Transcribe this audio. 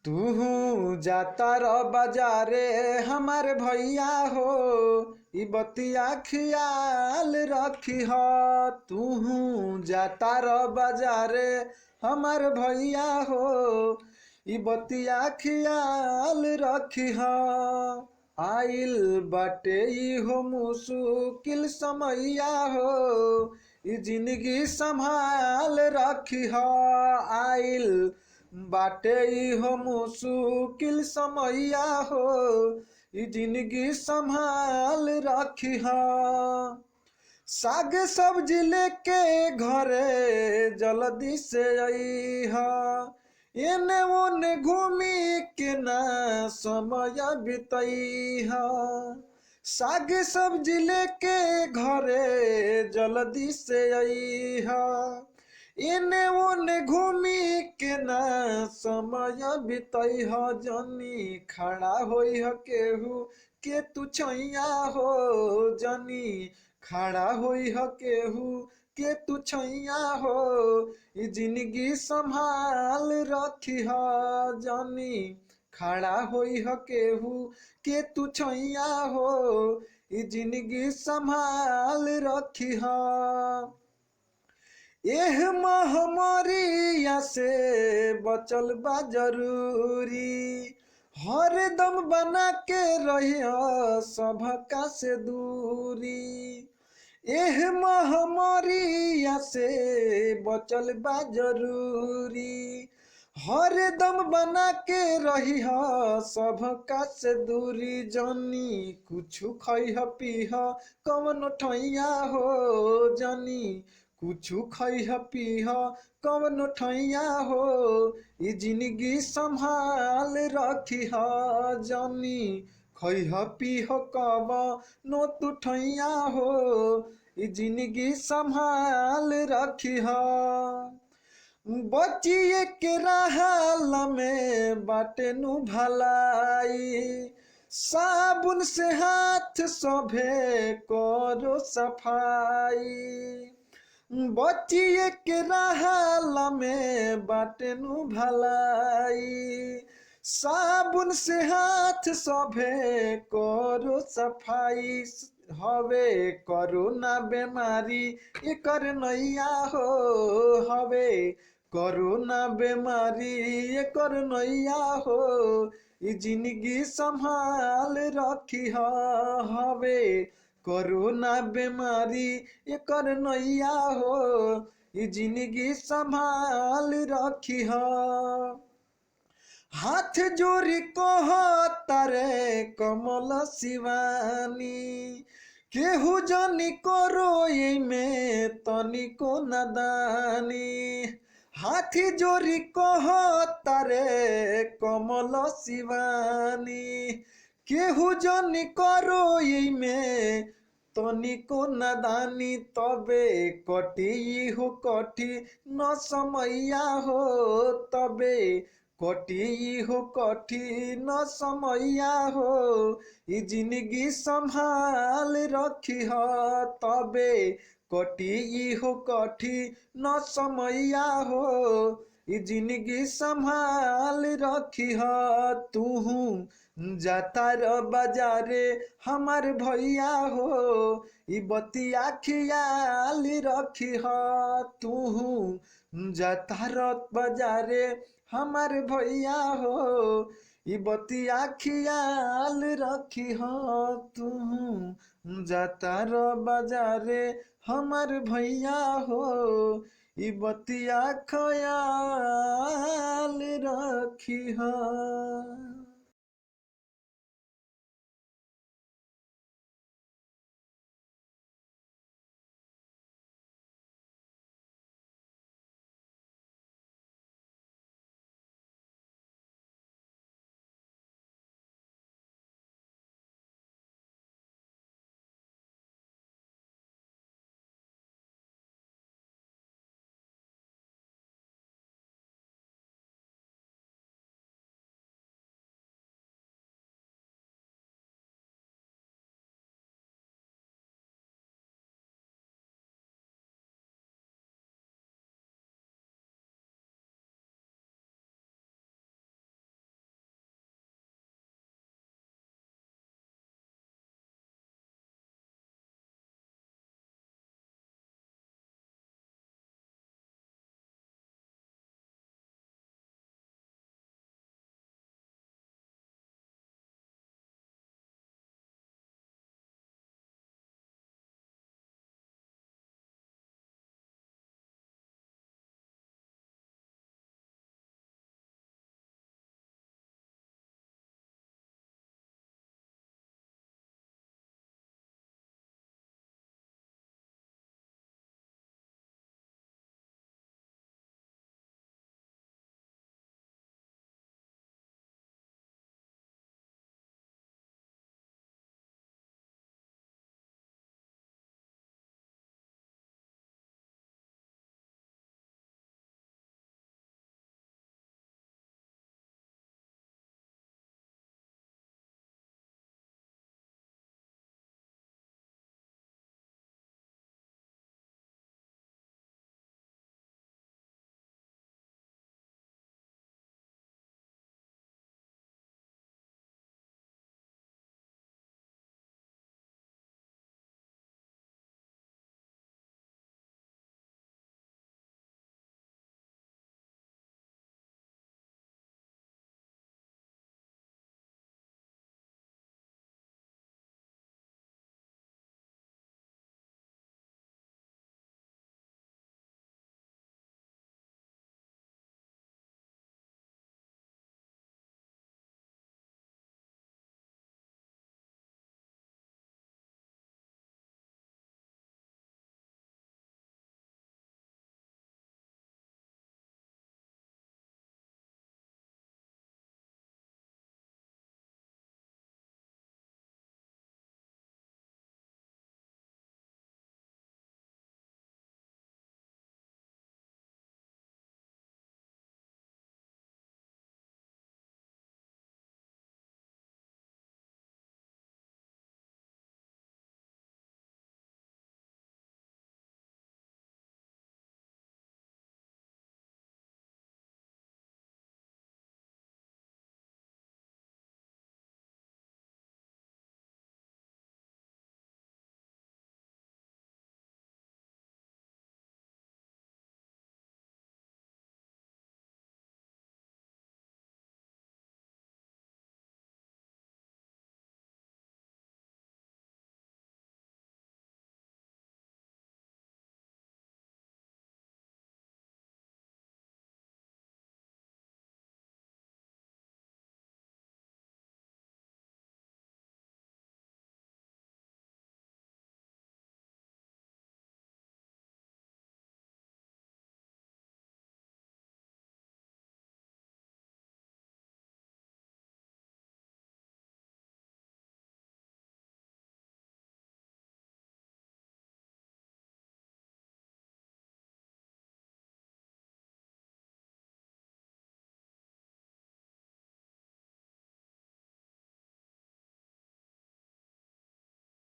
तू जाता र बाजारे हमार भैया हो, ई बतिया ख्याल रखी ह। तू जाता र बाजारे हमार भैया हो, ई बतिया ख्याल रखी ह। आइल बाटे हो मुश्किल समैया हो, ई जिंदगी संभाल रखी ह। आइल बाटे हो मुश्किल समैया हो, ई जिंदगी संभाल रखी ह। साग सब्जी लेके घरे जल्दी से अइह, एने ओने घूमी के ना समय बितैह। साग सब्जी लेके घरे जल्दी से अइह, एने ओने घूमी के ना समय बितैह। जनी खड़ा होइह केहू के तू छैया हो, जनी खड़ा होइह केहू के तू छैया हो, ई जिंदगी संभाल रखी ह। जनी खड़ा होइह केहू के तू छैया हो, ई जिंदगी संभाल रखी ह। एह महामारिया से बचल बा जरूरी, हर दम बना के रहिया सबका से दूरी। एह महामारिया से बचल बा जरूरी, हर दम बना के रहिया सबका से दूरी। जनी कुछु खइह पीह कवन ठैया हो, जनी कुछु खइह पीह कवन ठैया हो, ई जिंदगी संभाल रखी ह। जनी खइह पीह कवन तू ठैया हो, ई जिंदगी संभाल रखी ह। बचिए के रहल में बाटे नु भलाई, साबुन से हाथ सभे करो सफाई। बचिए के रहल में बाटे नु भलाई, साबुन से हाथ सभे करो सफाई। हवे कोरोना बीमारी एकर नैया हो, हवे कोरोना बीमारी एकर नैया हो, ई जिंदगी संभाल रखी ह। हवे कोरोना बीमारी एकर नैया हो, ई जिंदगी संभाल रखी ह। हाथ जोड़ी कहता रे कमल शिवानी, केहू जनी करो में तनिको नादानी। हाथी जोड़ी कहता रे कमल शिवानी, केहू जनी करो में तनिको नादानी। तबे कटी हो कठी न समैया हो, तबे कटी हो कठी न समैया हो, ई जिंदगी संभाल रखी ह। तबे कटी हो कठी न समैया हो, ई जिंदगी संभाल रखी ह। तू जाता र बाजारे हमार भैया हो, ई बतिया ख्याल रखी ह। तू जाता र बाजारे हमार भैया हो, ई बतिया ख्याल रखी ह। तू जाता र बाजारे हमार भैया हो, ई बतिया ख्याल रखी ह।